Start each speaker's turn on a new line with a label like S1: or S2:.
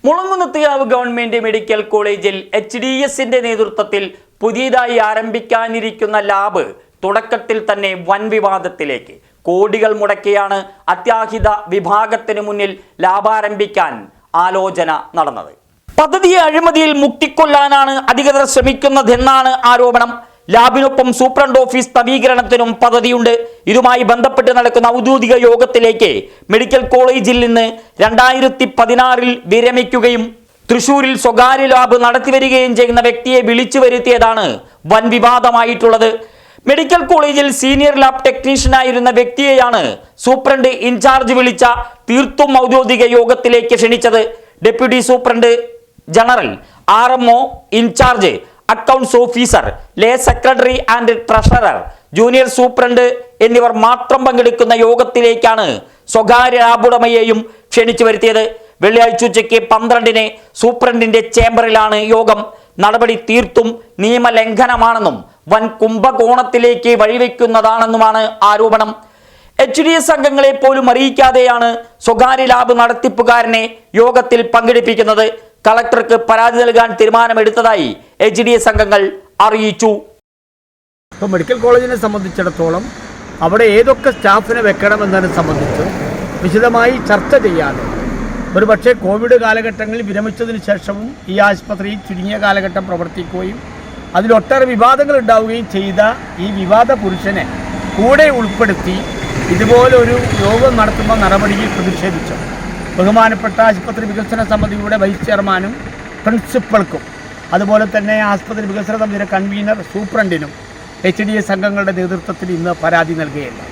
S1: Mulankunnathukavu government medical കോളേജിൽ HDSന്റെ നേതൃത്വത്തിൽ പുതിയതായി ആരംഭിക്കാനിരിക്കുന്ന ലാബ് തുടക്കത്തിൽ തന്നെ വൻ വിവാദത്തിലേക്ക്. കോടികൾ മുടക്കിയാണ് അത്യാഹിത വിഭാഗത്തിന് മുന്നിൽ ലാബ് ആരംഭിക്കാൻ ആലോചന നടന്നത്. പദ്ധതിയെ അഴിമതിയിൽ മുക്കിക്കൊല്ലാനാണ് അധികൃതർ ശ്രമിക്കുന്നതെന്നാണ് ആരോപണം. ലാബിനൊപ്പം സൂപ്രണ്ട് ഓഫീസ് നവീകരണത്തിനും പദ്ധതിയുണ്ട്. ഇതുമായി ബന്ധപ്പെട്ട് നടക്കുന്ന ഔദ്യോഗിക യോഗത്തിലേക്ക് മെഡിക്കൽ കോളേജിൽ നിന്ന് 2016 വിരമിക്കുകയും തൃശൂരിൽ സ്വകാര്യ ലാബ് നടത്തിവരികയും ചെയ്യുന്ന വ്യക്തിയെ വിളിച്ചു വരുത്തിയതാണ് വൻ വിവാദമായിട്ടുള്ളത്. മെഡിക്കൽ കോളേജിൽ സീനിയർ ലാബ് ടെക്നീഷ്യനായിരുന്ന വ്യക്തിയെയാണ് സൂപ്രണ്ട് ഇൻചാർജ് വിളിച്ച തീർത്തും ഔദ്യോഗിക യോഗത്തിലേക്ക് ക്ഷണിച്ചത്. Deputy superintendent general, RMO, in charge, accounts officer, lay secretary and treasurer, junior superintendent എന്നിവർ മാത്രം പങ്കെടുക്കുന്ന യോഗത്തിലേക്കാണ് സ്വകാര്യ ലാബുടമയെയും ക്ഷണിച്ചു വരുത്തിയത്. വെള്ളിയാഴ്ച ഉച്ചയ്ക്ക് 12-ന് സൂപ്രണ്ടിന്റെ ചേംബറിലാണ് യോഗം. നടപടി തീർത്തും നിയമലംഘനമാണെന്നും വൻ കുംഭകോണത്തിലേക്ക് വഴിവെക്കുന്നതാണെന്നുമാണ് ആരോപണം. HDS അംഗങ്ങളെ പോലും അറിയിക്കാതെയാണ് സ്വകാര്യ ലാബ് നടത്തിപ്പുകാരനെ യോഗത്തിൽ പങ്കെടുപ്പിക്കുന്നത്. കളക്ടർക്ക് പരാതി നൽകാൻ തീരുമാനമെടുത്തതായി HDS അംഗങ്ങൾ അറിയിച്ചു.
S2: ഇപ്പോൾ മെഡിക്കൽ കോളേജിനെ സംബന്ധിച്ചിടത്തോളം അവിടെ ഏതൊക്കെ സ്റ്റാഫിനെ വെക്കണമെന്നതിനെ സംബന്ധിച്ച് വിശദമായി ചർച്ച ചെയ്യാതെ ഒരു പക്ഷേ കോവിഡ് കാലഘട്ടങ്ങളിൽ വിരമിച്ചതിന് ശേഷവും ഈ ആശുപത്രി ചുരുങ്ങിയ കാലഘട്ടം പ്രവർത്തിക്കുകയും അതിലൊട്ടേറെ വിവാദങ്ങൾ ഉണ്ടാവുകയും ചെയ്ത ഈ വിവാദ പുരുഷനെ കൂടെ ഉൾപ്പെടുത്തി ഇതുപോലൊരു യോഗം നടത്തുമ്പോൾ നടപടിയിൽ പ്രതിഷേധിച്ചു. ബഹുമാനപ്പെട്ട ആശുപത്രി വികസന സമിതിയുടെ വൈസ് ചെയർമാനും പ്രിൻസിപ്പൽക്കും അതുപോലെ തന്നെ ആശുപത്രി വികസന സമിതിയുടെ കൺവീനർ സൂപ്രണ്ടിനും HDS അംഗങ്ങളുടെ നേതൃത്വത്തിൽ ഇന്ന് പരാതി നൽകുകയുണ്ട്.